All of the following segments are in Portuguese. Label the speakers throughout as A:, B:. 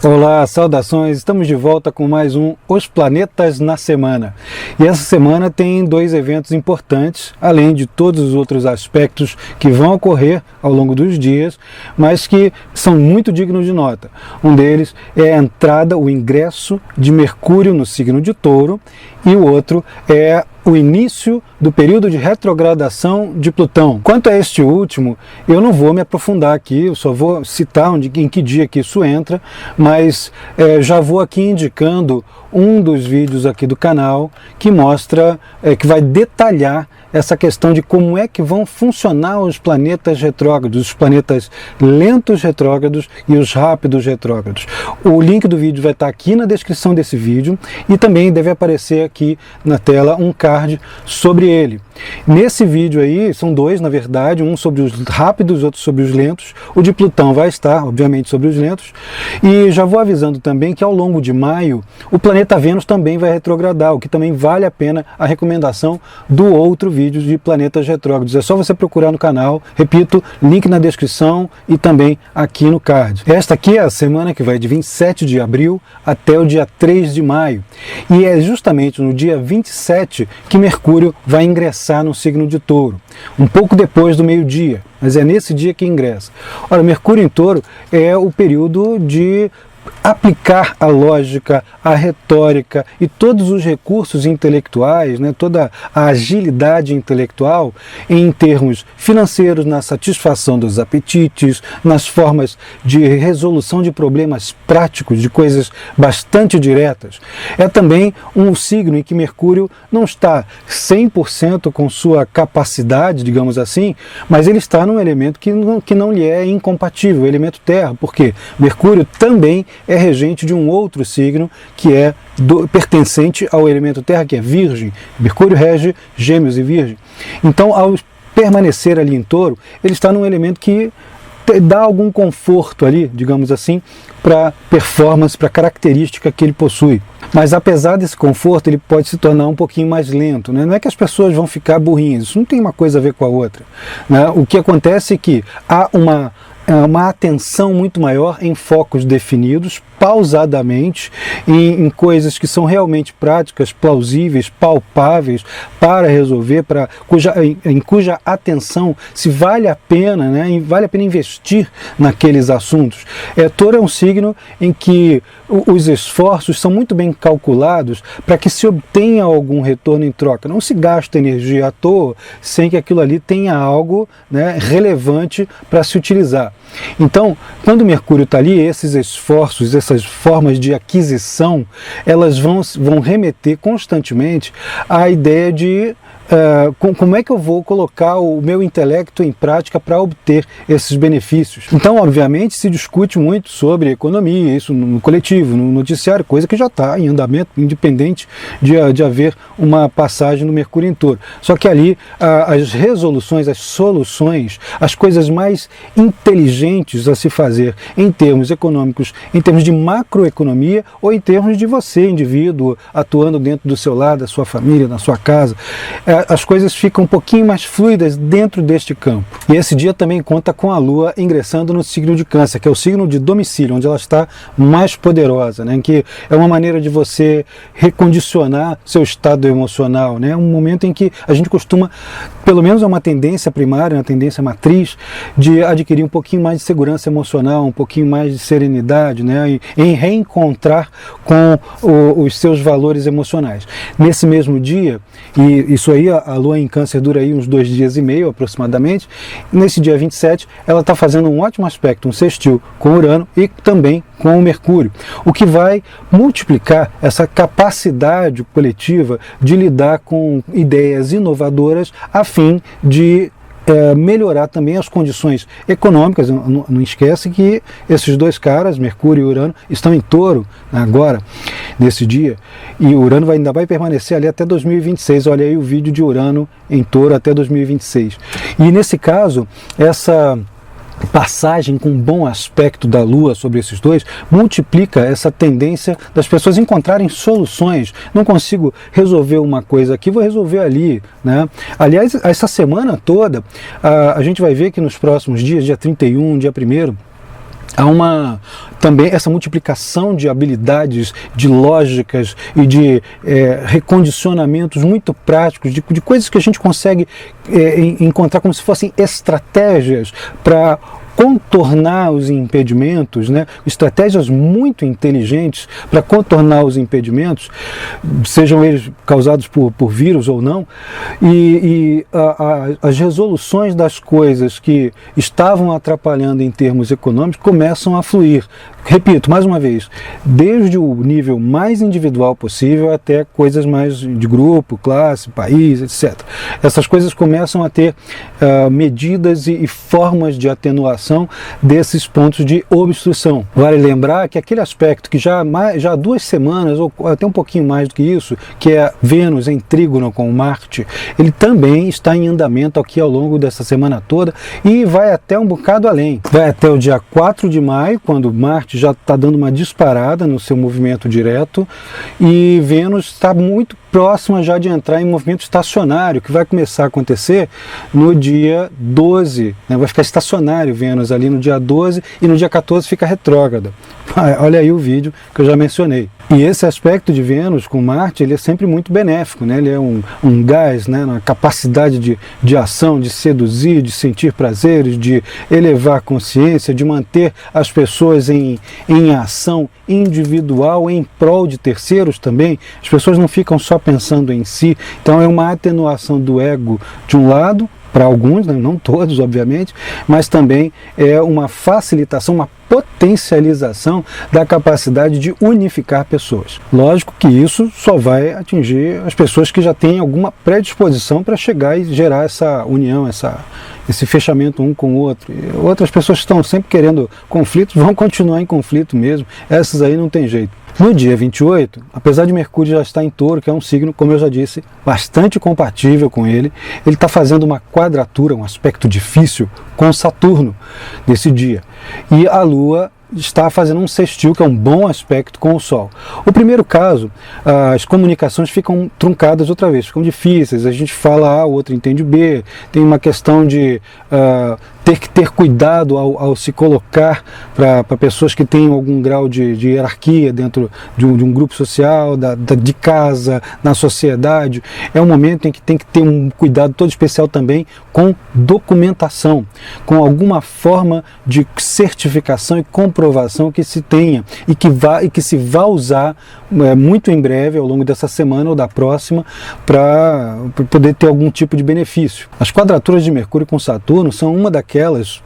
A: Olá, saudações! Estamos de volta com mais um Os Planetas na Semana. E essa semana tem dois eventos importantes, além de todos os outros aspectos que vão ocorrer ao longo dos dias, mas que são muito dignos de nota. Um deles é a entrada, o ingresso de Mercúrio no signo de Touro, e o outro é o início do período de retrogradação de Plutão. Quanto a este último, eu não vou me aprofundar aqui, eu só vou citar em que dia que isso entra, mas já vou aqui indicando um dos vídeos aqui do canal que mostra, que vai detalhar essa questão de como é que vão funcionar os planetas retrógrados, os planetas lentos retrógrados e os rápidos retrógrados. O link do vídeo vai estar aqui na descrição desse vídeo e também deve aparecer aqui na tela um card sobre ele. Nesse vídeo aí, são dois na verdade, um sobre os rápidos, outro sobre os lentos. O de Plutão vai estar, obviamente, sobre os lentos. E já vou avisando também que ao longo de maio, o planeta Vênus também vai retrogradar, o que também vale a pena a recomendação do outro vídeo de planetas retrógrados. É só você procurar no canal, repito, link na descrição e também aqui no card. Esta aqui é a semana que vai de 27 de abril até o dia 3 de maio. E é justamente no dia 27 que Mercúrio vai ingressar no signo de Touro, um pouco depois do meio-dia, mas é nesse dia que ingressa. Ora, Mercúrio em Touro é o período de aplicar a lógica, a retórica e todos os recursos intelectuais, toda a agilidade intelectual em termos financeiros, na satisfação dos apetites, nas formas de resolução de problemas práticos, de coisas bastante diretas. É também um signo em que Mercúrio não está 100% com sua capacidade, digamos assim, mas ele está num elemento que não lhe é incompatível, o elemento Terra, porque Mercúrio também é regente de um outro signo que é pertencente ao elemento Terra, que é Virgem. Mercúrio rege Gêmeos e Virgem. Então, ao permanecer ali em Touro, ele está num elemento que dá algum conforto ali, digamos assim, para a performance, para a característica que ele possui. Mas apesar desse conforto, ele pode se tornar um pouquinho mais lento. Não é que as pessoas vão ficar burrinhas, isso não tem uma coisa a ver com a outra. O que acontece é que há uma atenção muito maior em focos definidos, pausadamente, em coisas que são realmente práticas, plausíveis, palpáveis para resolver, em cuja atenção se vale a pena, vale a pena investir naqueles assuntos. Touro é um signo em que os esforços são muito bem calculados para que se obtenha algum retorno em troca. Não se gasta energia à toa sem que aquilo ali tenha algo relevante para se utilizar. Então, quando Mercúrio está ali, esses esforços, essas formas de aquisição, elas vão remeter constantemente à ideia de como é que eu vou colocar o meu intelecto em prática para obter esses benefícios. Então, obviamente, se discute muito sobre economia, isso no coletivo, no noticiário, coisa que já está em andamento, independente de haver uma passagem no Mercúrio em Touro. Só que ali as resoluções, as soluções, as coisas mais inteligentes a se fazer em termos econômicos, em termos de macroeconomia ou em termos de você, indivíduo, atuando dentro do seu lar, da sua família, na sua casa, as coisas ficam um pouquinho mais fluidas dentro deste campo. E esse dia também conta com a Lua ingressando no signo de Câncer, que é o signo de domicílio, onde ela está mais poderosa, que é uma maneira de você recondicionar seu estado emocional, um momento em que a gente costuma, pelo menos é uma tendência primária, uma tendência matriz, de adquirir um pouquinho mais de segurança emocional, um pouquinho mais de serenidade, em reencontrar com os seus valores emocionais. Nesse mesmo dia, e isso aí, a Lua em Câncer dura aí uns 2 dias e meio aproximadamente, nesse dia 27 ela está fazendo um ótimo aspecto, um sextil com Urano e também com o Mercúrio, o que vai multiplicar essa capacidade coletiva de lidar com ideias inovadoras a fim de melhorar também as condições econômicas. Não esquece que esses dois caras, Mercúrio e Urano, estão em Touro agora, nesse dia, e Urano ainda vai permanecer ali até 2026. Olha aí o vídeo de Urano em Touro até 2026. E nesse caso, essa passagem com bom aspecto da Lua sobre esses dois multiplica essa tendência das pessoas encontrarem soluções. Não consigo resolver uma coisa aqui, vou resolver ali, né? Aliás, essa semana toda a gente vai ver que nos próximos dias, dia 31, dia 1º, também essa multiplicação de habilidades, de lógicas e de recondicionamentos muito práticos, de coisas que a gente consegue encontrar como se fossem estratégias para contornar os impedimentos, né? Estratégias muito inteligentes para contornar os impedimentos, sejam eles causados por vírus ou não, e as resoluções das coisas que estavam atrapalhando em termos econômicos começam a fluir. Repito, mais uma vez, desde o nível mais individual possível até coisas mais de grupo, classe, país, etc. Essas coisas começam a ter medidas e formas de atenuação desses pontos de obstrução. Vale lembrar que aquele aspecto que já há 2 semanas, ou até um pouquinho mais do que isso, que é Vênus em trígono com Marte, ele também está em andamento aqui ao longo dessa semana toda e vai até um bocado além. Vai até o dia 4 de maio, quando Marte já está dando uma disparada no seu movimento direto e Vênus está muito próxima já de entrar em movimento estacionário, que vai começar a acontecer no dia 12, né? Vai ficar estacionário Vênus ali no dia 12 e no dia 14 fica retrógrada. Olha aí o vídeo que eu já mencionei. E esse aspecto de Vênus com Marte, ele é sempre muito benéfico, né? Ele é um gás, né? Uma capacidade de ação, de seduzir, de sentir prazeres, de elevar a consciência, de manter as pessoas em ação individual em prol de terceiros também. As pessoas não ficam só pensando em si, então é uma atenuação do ego de um lado, para alguns, né? Não todos, obviamente, mas também é uma facilitação, uma potencialização da capacidade de unificar pessoas. Lógico que isso só vai atingir as pessoas que já têm alguma predisposição para chegar e gerar essa união, esse fechamento um com o outro. E outras pessoas que estão sempre querendo conflitos vão continuar em conflito mesmo, essas aí não tem jeito. No dia 28, apesar de Mercúrio já estar em Touro, que é um signo, como eu já disse, bastante compatível com ele está fazendo uma quadratura, um aspecto difícil com Saturno nesse dia. E a Lua está fazendo um sextil, que é um bom aspecto com o Sol. O primeiro caso, as comunicações ficam truncadas outra vez, ficam difíceis, a gente fala A, o outro entende B, tem uma questão de ter que ter cuidado ao se colocar para pessoas que têm algum grau de hierarquia dentro de um grupo social, de casa, na sociedade. É um momento em que tem que ter um cuidado todo especial também com documentação, com alguma forma de certificação e comprovação que se tenha e que se vá usar muito em breve, ao longo dessa semana ou da próxima, para poder ter algum tipo de benefício. As quadraturas de Mercúrio com Saturno são uma daqueles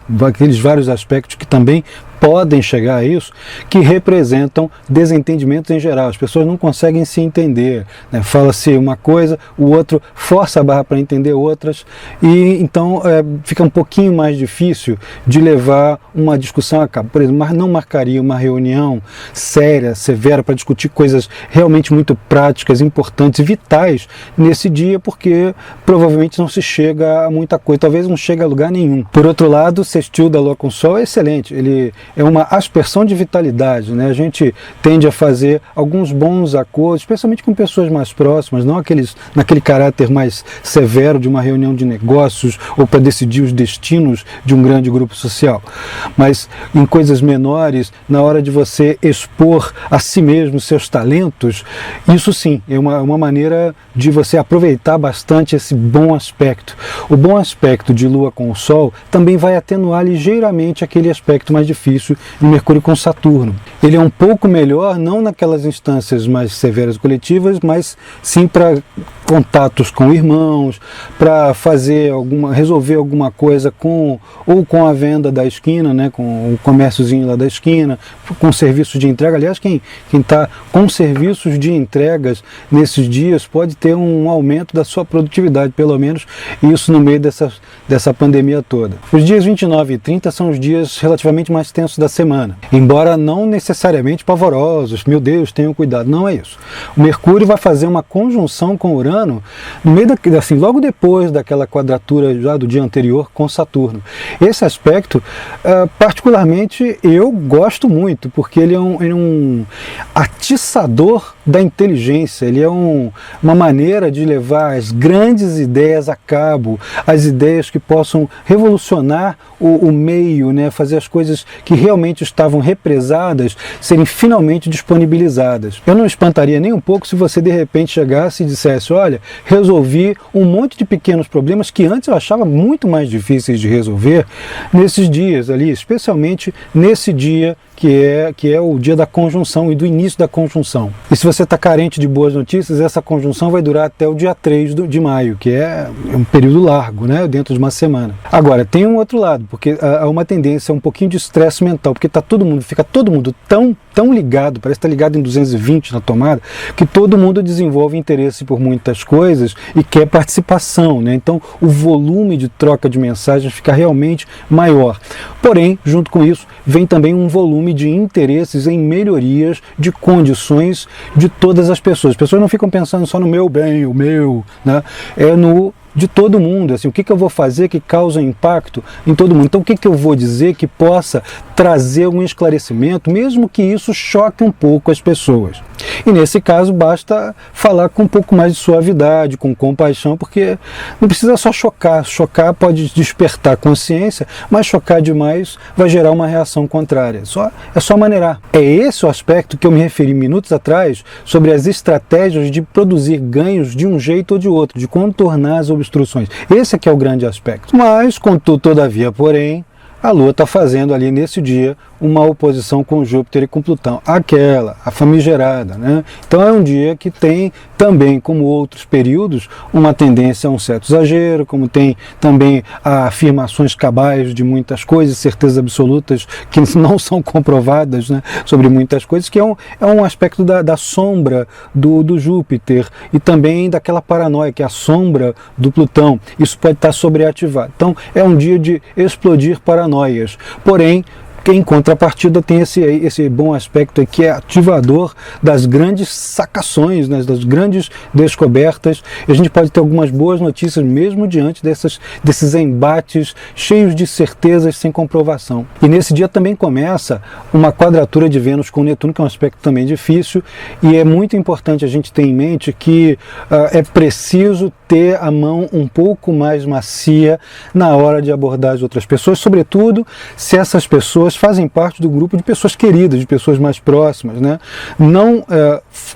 A: vários aspectos que também podem chegar a isso, que representam desentendimentos em geral. As pessoas não conseguem se entender, né? Fala-se uma coisa, o outro força a barra para entender outras, e então fica um pouquinho mais difícil de levar uma discussão a cabo. Por exemplo, não marcaria uma reunião séria, severa, para discutir coisas realmente muito práticas, importantes e vitais nesse dia, porque provavelmente não se chega a muita coisa, talvez não chegue a lugar nenhum. Por outro lado, o sextil da Lua com o Sol é excelente, ele é uma aspersão de vitalidade, né? A gente tende a fazer alguns bons acordos, especialmente com pessoas mais próximas, não naquele caráter mais severo de uma reunião de negócios ou para decidir os destinos de um grande grupo social, mas em coisas menores, na hora de você expor a si mesmo seus talentos, isso sim é uma maneira de você aproveitar bastante esse bom aspecto. O bom aspecto de Lua com o Sol também vai atenuar ligeiramente aquele aspecto mais difícil de Mercúrio com Saturno. Ele é um pouco melhor, não naquelas instâncias mais severas coletivas, mas sim para contatos com irmãos, para resolver alguma coisa com a venda da esquina, né, com o comérciozinho lá da esquina, com serviços de entrega. Aliás, quem está com serviços de entregas nesses dias pode ter um aumento da sua produtividade, pelo menos isso no meio dessa pandemia toda. Os dias 29 e 30 são os dias relativamente mais tensos da semana, embora não necessariamente pavorosos. Meu Deus, tenham cuidado, não é isso. O Mercúrio vai fazer uma conjunção com Urano ano, no meio assim, logo depois daquela quadratura já do dia anterior com Saturno. Esse aspecto, particularmente, eu gosto muito, porque ele é um atiçador da inteligência, ele é uma maneira de levar as grandes ideias a cabo, as ideias que possam revolucionar o meio, né, fazer as coisas que realmente estavam represadas serem finalmente disponibilizadas. Eu não espantaria nem um pouco se você de repente chegasse e dissesse: olha, resolvi um monte de pequenos problemas que antes eu achava muito mais difíceis de resolver nesses dias ali, especialmente nesse dia que é o dia da conjunção e do início da conjunção. E se você está carente de boas notícias, essa conjunção vai durar até o dia 3 de maio, que é um período largo, né, dentro de uma semana. Agora, tem um outro lado, porque há uma tendência a um pouquinho de estresse mental, porque fica todo mundo tão ligado, parece estar ligado em 220 na tomada, que todo mundo desenvolve interesse por muitas coisas e quer participação, né? Então o volume de troca de mensagens fica realmente maior. Porém, junto com isso, vem também um volume de interesses em melhorias de condições de todas as pessoas. As pessoas não ficam pensando só no meu bem, o meu, né? É no de todo mundo, assim, o que eu vou fazer que causa impacto em todo mundo. Então, o que eu vou dizer que possa trazer um esclarecimento, mesmo que isso choque um pouco as pessoas. E nesse caso, basta falar com um pouco mais de suavidade, com compaixão, porque não precisa só chocar. Chocar pode despertar consciência, mas chocar demais vai gerar uma reação contrária. É só maneirar. É esse o aspecto que eu me referi minutos atrás sobre as estratégias de produzir ganhos de um jeito ou de outro, de contornar as obstruções. Esse é que é o grande aspecto. Mas, contudo, todavia, porém, a Lua está fazendo ali nesse dia uma oposição com Júpiter e com Plutão, a famigerada, né? Então é um dia que tem também, como outros períodos, uma tendência a um certo exagero, como tem também afirmações cabais de muitas coisas, certezas absolutas que não são comprovadas, né, sobre muitas coisas, que é um aspecto da sombra do Júpiter e também daquela paranoia, que é a sombra do Plutão. Isso pode estar sobreativado. Então é um dia de explodir paranoias. Porém, em contrapartida tem esse bom aspecto aqui, que é ativador das grandes sacações, né, das grandes descobertas. E a gente pode ter algumas boas notícias mesmo diante desses embates cheios de certezas sem comprovação. E nesse dia também começa uma quadratura de Vênus com Netuno, que é um aspecto também difícil, e é muito importante a gente ter em mente que é preciso ter a mão um pouco mais macia na hora de abordar as outras pessoas, sobretudo se essas pessoas fazem parte do grupo de pessoas queridas, de pessoas mais próximas, né? Não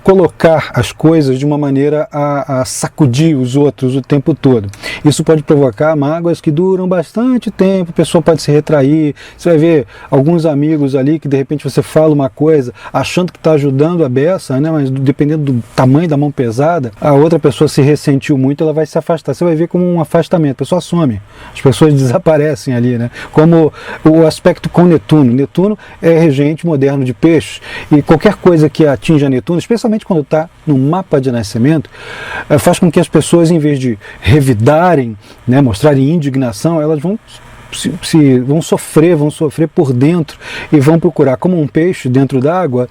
A: colocar as coisas de uma maneira a sacudir os outros o tempo todo. Isso pode provocar mágoas que duram bastante tempo, a pessoa pode se retrair. Você vai ver alguns amigos ali que de repente você fala uma coisa achando que está ajudando a beça, né? Mas dependendo do tamanho da mão pesada, a outra pessoa se ressentiu muito, ela vai se afastar. Você vai ver como um afastamento, a pessoa some, as pessoas desaparecem ali, né? Como o aspecto com Netuno. Netuno é regente moderno de peixes, e qualquer coisa que atinja Netuno, especialmente quando está no mapa de nascimento, faz com que as pessoas, em vez de revidarem, né, mostrarem indignação, elas vão sofrer por dentro e vão procurar, como um peixe dentro d'água,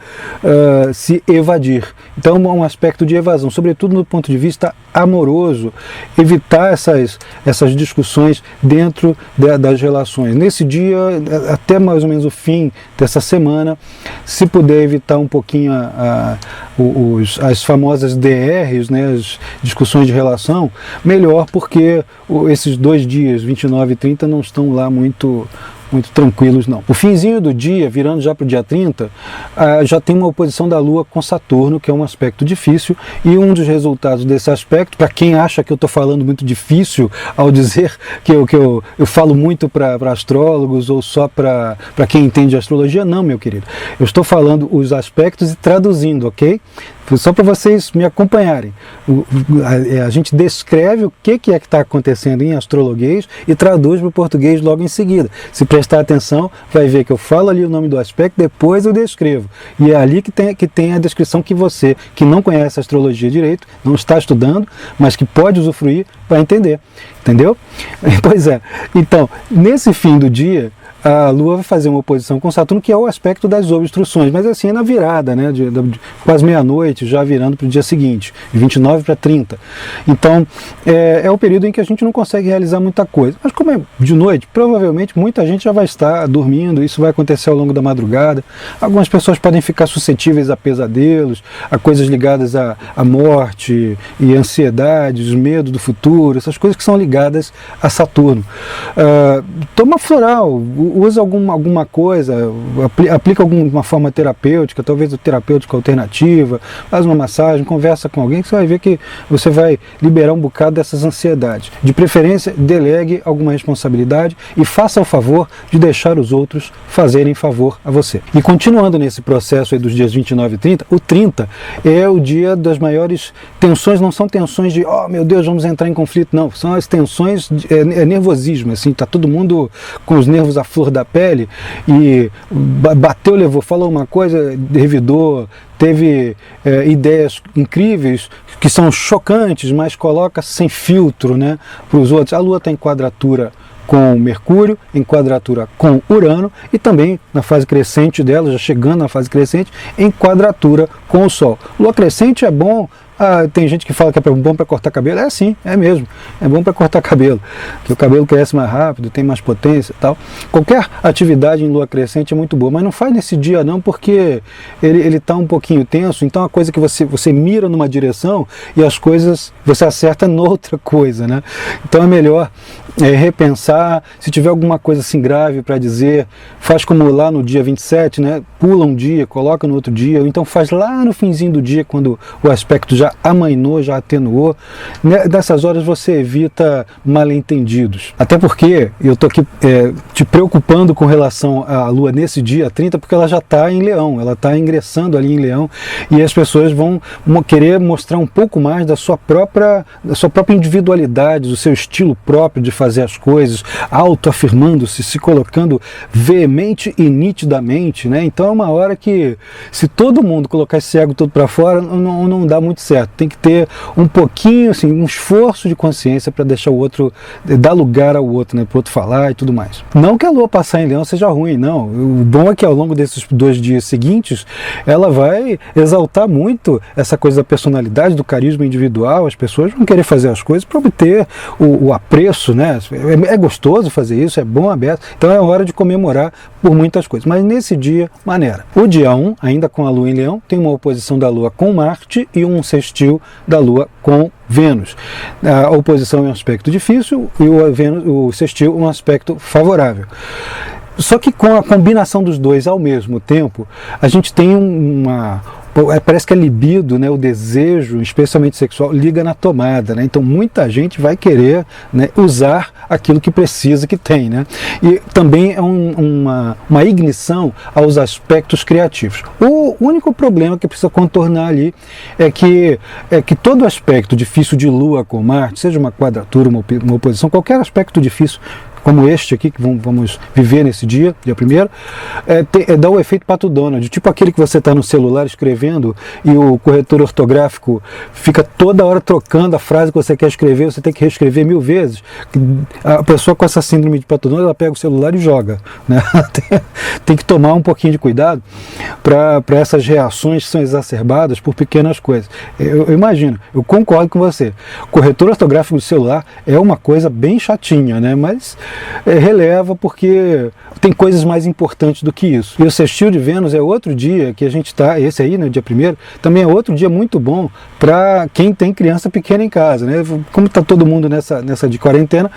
A: se evadir. Então é um aspecto de evasão, sobretudo do ponto de vista amoroso, evitar essas discussões dentro das relações. Nesse dia, até mais ou menos o fim dessa semana, se puder evitar um pouquinho as famosas DRs, né, as discussões de relação, melhor, porque esses 2 dias, 29 e 30, não estão lá muito tranquilos, não. O finzinho do dia, virando já para o dia 30, já tem uma oposição da Lua com Saturno, que é um aspecto difícil, e um dos resultados desse aspecto, para quem acha que eu estou falando muito difícil ao dizer que eu falo muito para astrólogos ou só para quem entende astrologia, não, meu querido. Eu estou falando os aspectos e traduzindo, ok? Só para vocês me acompanharem. A gente descreve o que é que está acontecendo em astrologuês e traduz para o português logo em seguida. Se prestar atenção, vai ver que eu falo ali o nome do aspecto, depois eu descrevo. E é ali que tem a descrição que você, que não conhece astrologia direito, não está estudando, mas que pode usufruir, vai entender. Entendeu? Pois é. Então, nesse fim do dia, a Lua vai fazer uma oposição com Saturno, que é o aspecto das obstruções, mas assim é na virada, né, de quase meia-noite, já virando para o dia seguinte, de 29 para 30. Então, é o período em que a gente não consegue realizar muita coisa. Mas como é de noite, provavelmente muita gente já vai estar dormindo, isso vai acontecer ao longo da madrugada. Algumas pessoas podem ficar suscetíveis a pesadelos, a coisas ligadas à morte e ansiedades, medo do futuro, essas coisas que são ligadas a Saturno. Toma floral, usa alguma coisa, aplica alguma forma terapêutica, talvez a terapêutica alternativa, faz uma massagem, conversa com alguém, que você vai ver que você vai liberar um bocado dessas ansiedades. De preferência, delegue alguma responsabilidade e faça o favor de deixar os outros fazerem favor a você. E continuando nesse processo aí dos dias 29 e 30, o 30 é o dia das maiores tensões, não são tensões de, oh meu Deus, vamos entrar em conflito, não, são as tensões, é nervosismo, assim, tá todo mundo com os nervos à flor da pele e bateu, levou, falou uma coisa, revidou, teve ideias incríveis, que são chocantes, mas coloca sem filtro, né, para os outros. A Lua está em quadratura com Mercúrio, em quadratura com Urano e também na fase crescente dela, já chegando na fase crescente, em quadratura com o Sol. Lua crescente é bom. Tem gente que fala que é bom para cortar cabelo. É assim, é mesmo. É bom para cortar cabelo. Que o cabelo cresce mais rápido, tem mais potência e tal. Qualquer atividade em lua crescente é muito boa, mas não faz nesse dia não, porque ele está um pouquinho tenso. Então a coisa que você mira numa direção e as coisas você acerta noutra coisa, né? Então é melhor repensar. Se tiver alguma coisa assim grave para dizer, faz como lá no dia 27, né? Pula um dia, coloca no outro dia, ou então faz lá no finzinho do dia, quando o aspecto já amainou, já atenuou. Nessas horas você evita mal-entendidos. Até porque eu estou aqui te preocupando com relação à Lua nesse dia 30, porque ela já está em Leão, ela está ingressando ali em Leão, e as pessoas vão querer mostrar um pouco mais da sua própria individualidade, do seu estilo próprio de fazer as coisas, autoafirmando-se, se colocando veemente e nitidamente, né? Então é uma hora que, se todo mundo colocar esse ego todo para fora, não dá muito certo. Tem que ter um pouquinho, assim, um esforço de consciência para deixar o outro, dar lugar ao outro, né? Para o outro falar e tudo mais. Não que a Lua passar em Leão seja ruim, não. O bom é que ao longo desses 2 dias seguintes, ela vai exaltar muito essa coisa da personalidade, do carisma individual. As pessoas vão querer fazer as coisas para obter o apreço, né? É gostoso fazer isso, é bom, aberto. Então é hora de comemorar por muitas coisas. Mas nesse dia, maneira. O dia 1, ainda com a Lua em Leão, tem uma oposição da Lua com Marte e um sextil da Lua com Vênus. A oposição é um aspecto difícil e o sextil um aspecto favorável. Só que com a combinação dos dois ao mesmo tempo, a gente tem parece que a libido, né, o desejo, especialmente sexual, liga na tomada, né? Então muita gente vai querer, né, usar aquilo que precisa, que tem, né? E também é uma ignição aos aspectos criativos. O único problema que precisa contornar ali é que todo aspecto difícil de Lua com Marte, seja uma quadratura, uma oposição, qualquer aspecto difícil como este aqui, que vamos viver nesse dia 1º, dá o efeito Pato Donald, tipo aquele que você está no celular escrevendo e o corretor ortográfico fica toda hora trocando a frase que você quer escrever, você tem que reescrever 1000 vezes. A pessoa com essa síndrome de Pato Donald, ela pega o celular e joga, né? Tem que tomar um pouquinho de cuidado para essas reações que são exacerbadas por pequenas coisas. Eu imagino, eu concordo com você, corretor ortográfico do celular é uma coisa bem chatinha, né? Mas releva porque tem coisas mais importantes do que isso. E o sextil de Vênus é outro dia que a gente está, esse aí, né, dia 1º, também é outro dia muito bom para quem tem criança pequena em casa, né? Como está todo mundo nessa de quarentena,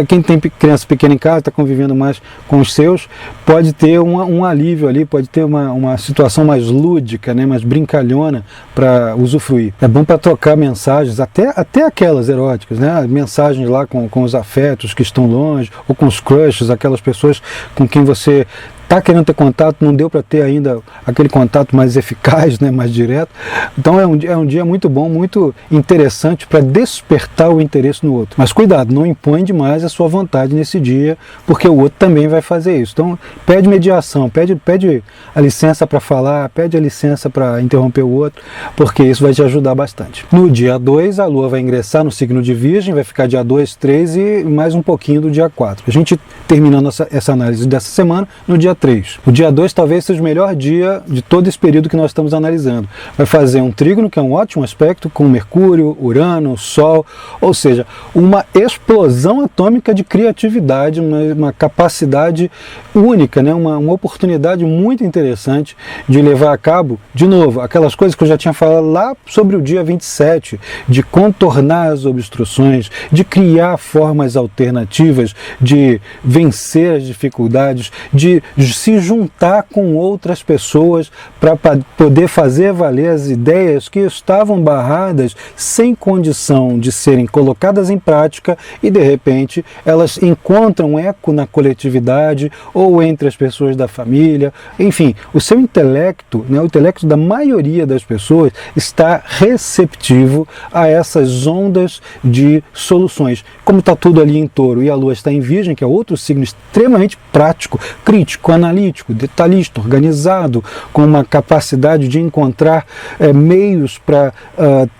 A: quem tem criança pequena em casa, está convivendo mais com os seus, pode ter um alívio ali, pode ter uma situação mais lúdica, né, mais brincalhona para usufruir. É bom para trocar mensagens, até aquelas eróticas, né? Mensagens lá com os afetos que estão longe, ou com os crushes, aquelas pessoas com quem você está querendo ter contato, não deu para ter ainda aquele contato mais eficaz, né, mais direto. Então é um dia muito bom, muito interessante para despertar o interesse no outro. Mas cuidado, não impõe demais a sua vontade nesse dia, porque o outro também vai fazer isso. Então pede mediação, pede a licença para falar, pede a licença para interromper o outro, porque isso vai te ajudar bastante. No dia 2, a Lua vai ingressar no signo de Virgem, vai ficar dia 2, 3 e mais um pouquinho do dia 4. A gente terminando essa análise dessa semana no dia 3. O dia 2 talvez seja o melhor dia de todo esse período que nós estamos analisando. Vai fazer um trígono, que é um ótimo aspecto, com Mercúrio, Urano, Sol, ou seja, uma explosão atômica de criatividade, uma capacidade única, né? uma oportunidade muito interessante de levar a cabo, de novo, aquelas coisas que eu já tinha falado lá sobre o dia 27, de contornar as obstruções, de criar formas alternativas, de vencer as dificuldades, de se juntar com outras pessoas para poder fazer valer as ideias que estavam barradas sem condição de serem colocadas em prática e de repente elas encontram eco na coletividade ou entre as pessoas da família. Enfim, o seu intelecto, né, o intelecto da maioria das pessoas está receptivo a essas ondas de soluções. Como está tudo ali em Touro e a Lua está em Virgem, que é outro signo extremamente prático, crítico, analítico, detalhista, organizado, com uma capacidade de encontrar meios para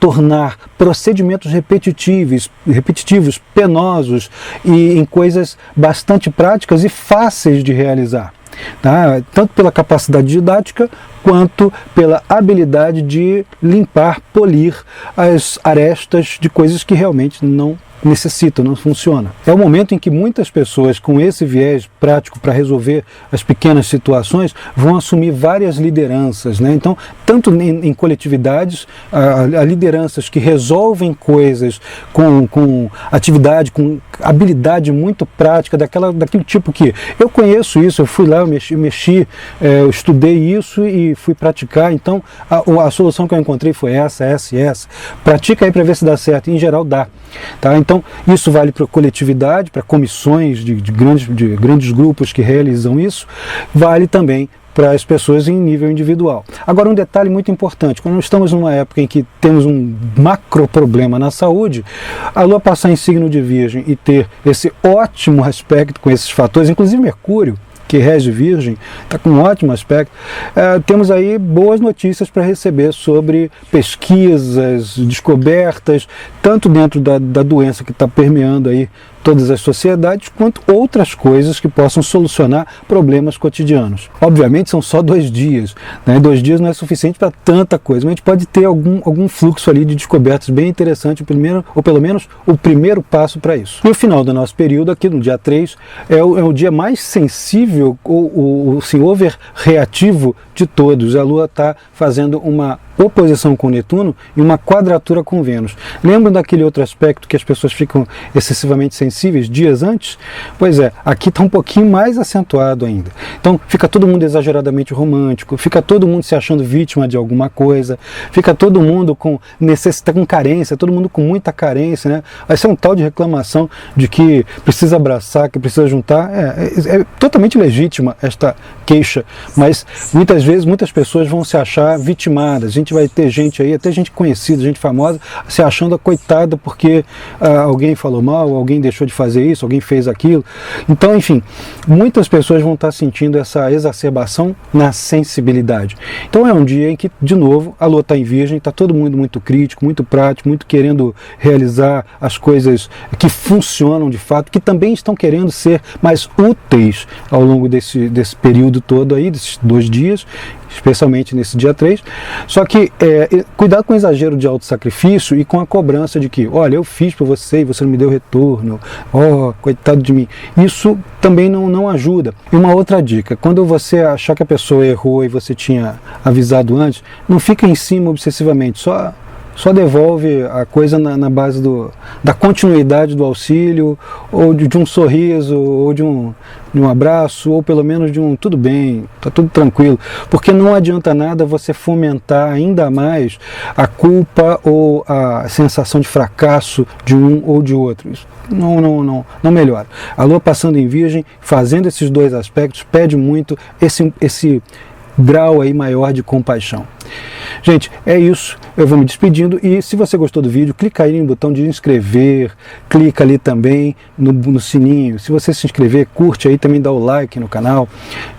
A: tornar procedimentos repetitivos, penosos e em coisas bastante práticas e fáceis de realizar. Tá? Tanto pela capacidade didática quanto pela habilidade de limpar, polir as arestas de coisas que realmente não necessita, não funciona. É o momento em que muitas pessoas com esse viés prático para resolver as pequenas situações vão assumir várias lideranças, né? Então, tanto em coletividades, há lideranças que resolvem coisas com atividade, com habilidade muito prática, daquele tipo que eu conheço isso, eu fui lá, eu eu estudei isso e fui praticar, então a solução que eu encontrei foi essa. Pratica aí para ver se dá certo, e em geral dá. Tá? Então, isso vale para a coletividade, para comissões de grandes grupos que realizam isso, vale também para as pessoas em nível individual. Agora, um detalhe muito importante, quando estamos numa época em que temos um macro problema na saúde, a Lua passar em signo de Virgem e ter esse ótimo aspecto com esses fatores, inclusive Mercúrio, que rege Virgem, está com um ótimo aspecto, temos aí boas notícias para receber sobre pesquisas, descobertas, tanto dentro da doença que está permeando aí todas as sociedades, quanto outras coisas que possam solucionar problemas cotidianos. Obviamente são só 2 dias, né? 2 dias não é suficiente para tanta coisa, mas a gente pode ter algum fluxo ali de descobertas bem interessante, ou pelo menos o primeiro passo para isso. E o final do nosso período, aqui no dia 3, é o dia mais sensível, o over reativo de todos. A Lua está fazendo uma oposição com Netuno e uma quadratura com Vênus. Lembram daquele outro aspecto que as pessoas ficam excessivamente sensíveis dias antes? Pois é, aqui está um pouquinho mais acentuado ainda. Então fica todo mundo exageradamente romântico, fica todo mundo se achando vítima de alguma coisa, fica todo mundo com carência, todo mundo com muita carência, né? Vai ser um tal de reclamação de que precisa abraçar, que precisa juntar. É totalmente legítima esta queixa, mas muitas vezes muitas pessoas vão se achar vitimadas. A gente vai ter gente aí, até gente conhecida, gente famosa, se achando a coitada porque alguém falou mal, alguém deixou de fazer isso, alguém fez aquilo. Então, enfim, muitas pessoas vão estar sentindo essa exacerbação na sensibilidade. Então é um dia em que, de novo, a Lua está em Virgem, está todo mundo muito crítico, muito prático, muito querendo realizar as coisas que funcionam de fato, que também estão querendo ser mais úteis ao longo desse período todo aí, desses 2 dias, especialmente nesse dia 3, só que cuidado com o exagero de autossacrifício e com a cobrança de que, olha, eu fiz para você e você não me deu retorno, coitado de mim. Isso também não ajuda. E uma outra dica, quando você achar que a pessoa errou e você tinha avisado antes, não fica em cima obsessivamente, só só devolve a coisa na base da continuidade do auxílio, ou de um sorriso, ou de um abraço, ou pelo menos de um tudo bem, está tudo tranquilo. Porque não adianta nada você fomentar ainda mais a culpa ou a sensação de fracasso de um ou de outro. Isso não melhora. A Lua passando em Virgem, fazendo esses dois aspectos, pede muito esse grau aí maior de compaixão. Gente, é isso, eu vou me despedindo, e se você gostou do vídeo, clica aí no botão de inscrever, clica ali também no sininho. Se você se inscrever, curte aí, também dá o like no canal.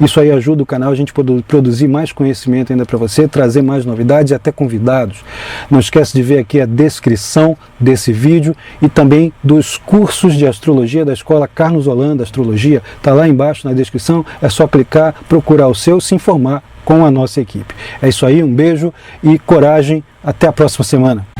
A: Isso aí ajuda o canal a gente produzir mais conhecimento ainda para você, trazer mais novidades e até convidados. Não esquece de ver aqui a descrição desse vídeo e também dos cursos de astrologia da Escola Carlos Holanda Astrologia. Está lá embaixo na descrição, é só clicar, procurar o seu, se informar com a nossa equipe. É isso aí, um beijo e coragem, até a próxima semana.